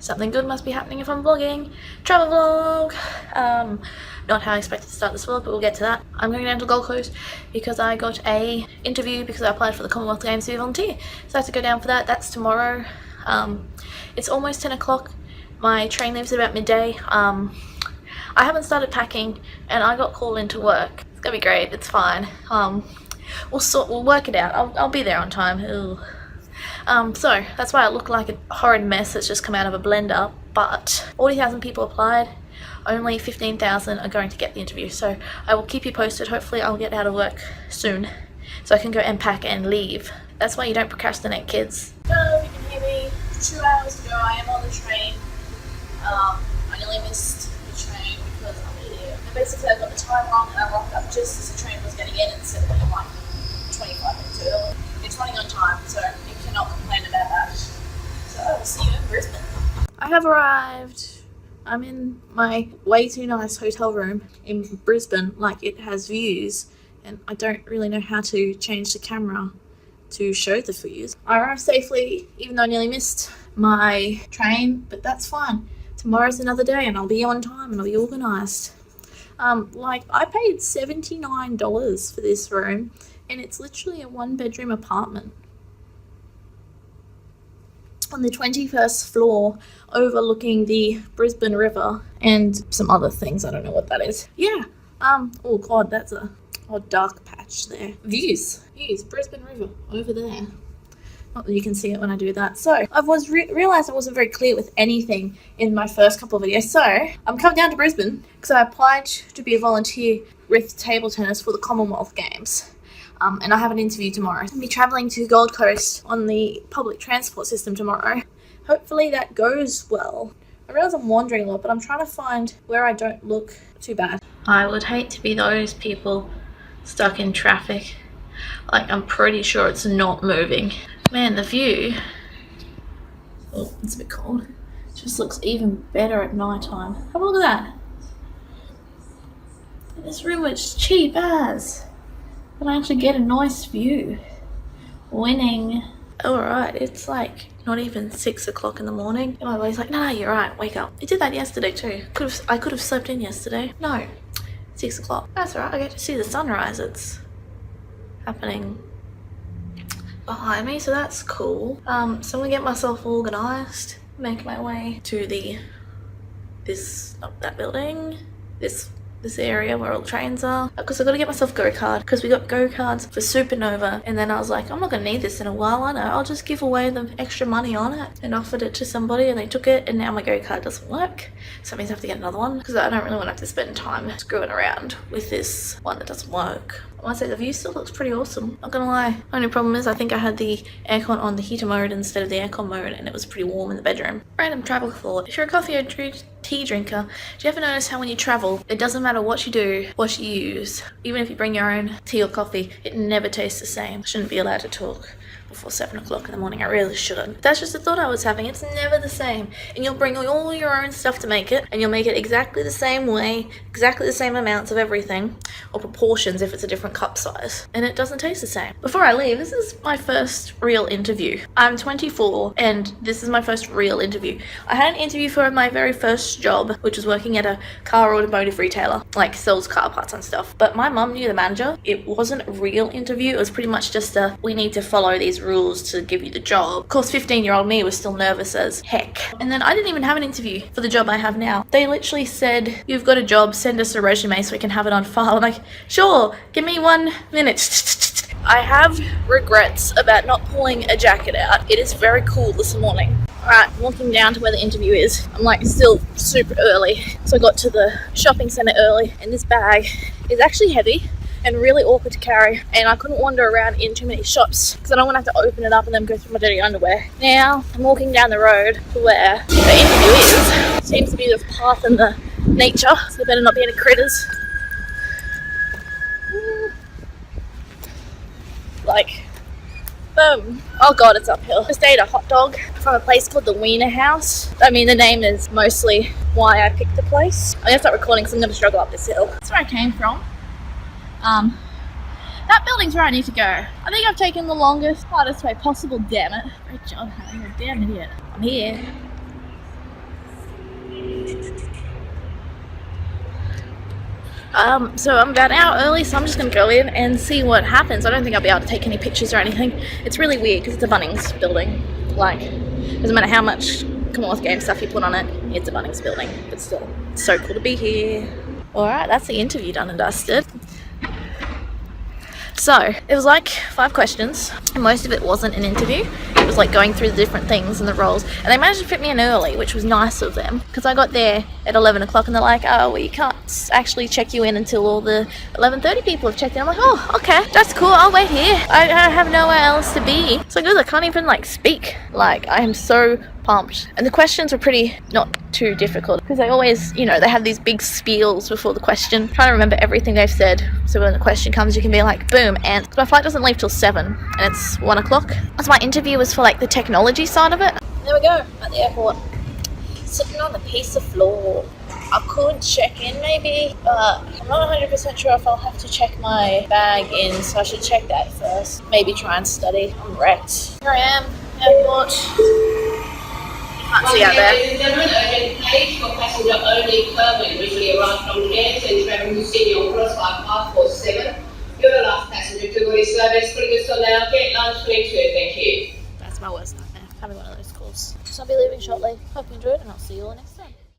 Something good must be happening if I'm vlogging. Travel vlog. Not how I expected to start this vlog, but we'll get to that. I'm going down to Gold Coast because I got a interview because I applied for the Commonwealth Games to be a volunteer. So I have to go down for that. That's tomorrow. It's almost 10 o'clock. My train leaves at about midday. I haven't started packing and I got called into work. It's gonna be great. It's fine. We'll work it out. I'll be there on time. So that's why I look like a horrid mess that's just come out of a blender. But 40,000 people applied. Only 15,000 are going to get the interview. So I will keep you posted. Hopefully I'll get out of work soon so I can go and pack and leave. That's why you don't procrastinate, kids. Hello, if you can hear me. 2 hours ago I am on the train. I nearly missed the train because I'm an idiot. And basically I got the time wrong and I rocked up just as the train was getting in instead of being like 25 minutes early. It's running on time, so you cannot complain about that. So I will see you in Brisbane. I have arrived. I'm in my way too nice hotel room in Brisbane. Like, it has views and I don't really know how to change the camera to show the views. I arrived safely even though I nearly missed my train, but that's fine. Tomorrow's another day and I'll be on time and I'll be organised. Like, I paid $79 for this room and it's literally a 1-bedroom apartment on the 21st floor overlooking the Brisbane River and some other things. I don't know what that is. Yeah. Oh god, that's a dark patch there. Views, Brisbane River over there. Not that you can see it when I do that. So I realised I wasn't very clear with anything in my first couple of videos. So I'm coming down to Brisbane because I applied to be a volunteer with table tennis for the Commonwealth Games. And I have an interview tomorrow. I'll be travelling to Gold Coast on the public transport system tomorrow. Hopefully that goes well. I realise I'm wandering a lot, but I'm trying to find where I don't look too bad. I would hate to be those people stuck in traffic. Like, I'm pretty sure it's not moving. Man, the view, oh, it's a bit cold, just looks even better at night time. Have a look at that. This room was cheap as, but I actually get a nice view. Winning. Alright, it's like not even 6 o'clock in the morning. And my body's like, no, you're right, wake up. I did that yesterday too. I could have slept in yesterday. No, 6 o'clock. That's alright, I get to see the sunrise. It's happening behind me, so that's cool. So I'm gonna get myself organised, make my way to that building, this area where all the trains are, because I've got to get myself go card, because we got go cards for Supernova, and then I was like, I'm not gonna need this in a while. I know, I'll just give away the extra money on it, and offered it to somebody and they took it, and now my go card doesn't work, so that means I have to get another one because I don't really want to have to spend time screwing around with this one that doesn't work. I must say the view still looks pretty awesome, not gonna lie. Only problem is I think I had the aircon on the heater mode instead of the aircon mode, and it was pretty warm in the bedroom. Random travel thought. If you're a coffee or tea drinker, do you ever notice how when you travel, it doesn't matter what you do, what you use, even if you bring your own tea or coffee, it never tastes the same. I shouldn't be allowed to talk before 7 o'clock in the morning. I really shouldn't. That's just a thought I was having. It's never the same. And you'll bring all your own stuff to make it, and you'll make it exactly the same way, exactly the same amounts of everything, or proportions if it's a different cup size, and it doesn't taste the same. Before I leave, this is my first real interview. I'm 24 and this is my first real interview. I had an interview for my very first job, which was working at a car automotive retailer, like sells car parts and stuff, but my mum knew the manager. It wasn't a real interview. It was pretty much just we need to follow these rules to give you the job. Of course, 15-year-old me was still nervous as heck. And then I didn't even have an interview for the job I have now. They literally said, you've got a job, send us a resume so we can have it on file. I'm like, sure, give me 1 minute. I have regrets about not pulling a jacket out. It is very cool this morning. Alright, I'm walking down to where the interview is. I'm like still super early. So I got to the shopping centre early, and this bag is actually heavy and really awkward to carry, and I couldn't wander around in too many shops because I don't want to have to open it up and then go through my dirty underwear. Now I'm walking down the road to where the interview is. Seems to be the path in the nature, so there better not be any critters. Like, boom. Oh god, it's uphill. Just ate a hot dog from a place called the Wiener House. I mean, the name is mostly why I picked the place. I'm gonna start recording because I'm gonna struggle up this hill. That's where I came from. That building's where I need to go. I think I've taken the longest, hardest way possible, damn it. Great job, honey. You're a damn idiot. I'm here. So I'm about an hour early, so I'm just going to go in and see what happens. I don't think I'll be able to take any pictures or anything. It's really weird because it's a Bunnings building. Like, doesn't matter how much Commonwealth Games stuff you put on it, it's a Bunnings building. But still, it's so cool to be here. Alright, that's the interview done and dusted. So, it was like 5 questions. Most of it wasn't an interview. It was like going through the different things and the roles. And they managed to fit me in early, which was nice of them. Because I got there at 11 o'clock and they're like, oh, well, you can't actually check you in until all the 11:30 people have checked in. I'm like, oh, okay, that's cool. I'll wait here. I have nowhere else to be. So good, I can't even like speak. Like, I am so pumped. And the questions were pretty not too difficult because they always, you know, they have these big spiels before the question. I'm trying to remember everything they've said, so when the question comes you can be like boom. And my flight doesn't leave till 7 and it's 1 o'clock. So my interview was for like the technology side of it. There we go, at the airport, sitting on a piece of floor. I could check in maybe, but I'm not 100% sure if I'll have to check my bag in, so I should check that first. Maybe try and study. I'm wrecked. Here I am, airport. Can't see out there. Ladies and gentlemen, urgent page for passenger only permit usually arrived from Cairns and travelling to Sydney on cross by 547. You're the last passenger to go to service. Pretty good, so now get lunch, please. Thank you. That's my worst nightmare, having one of those calls. So I'll be leaving shortly. Hope you enjoyed and I'll see you all next time.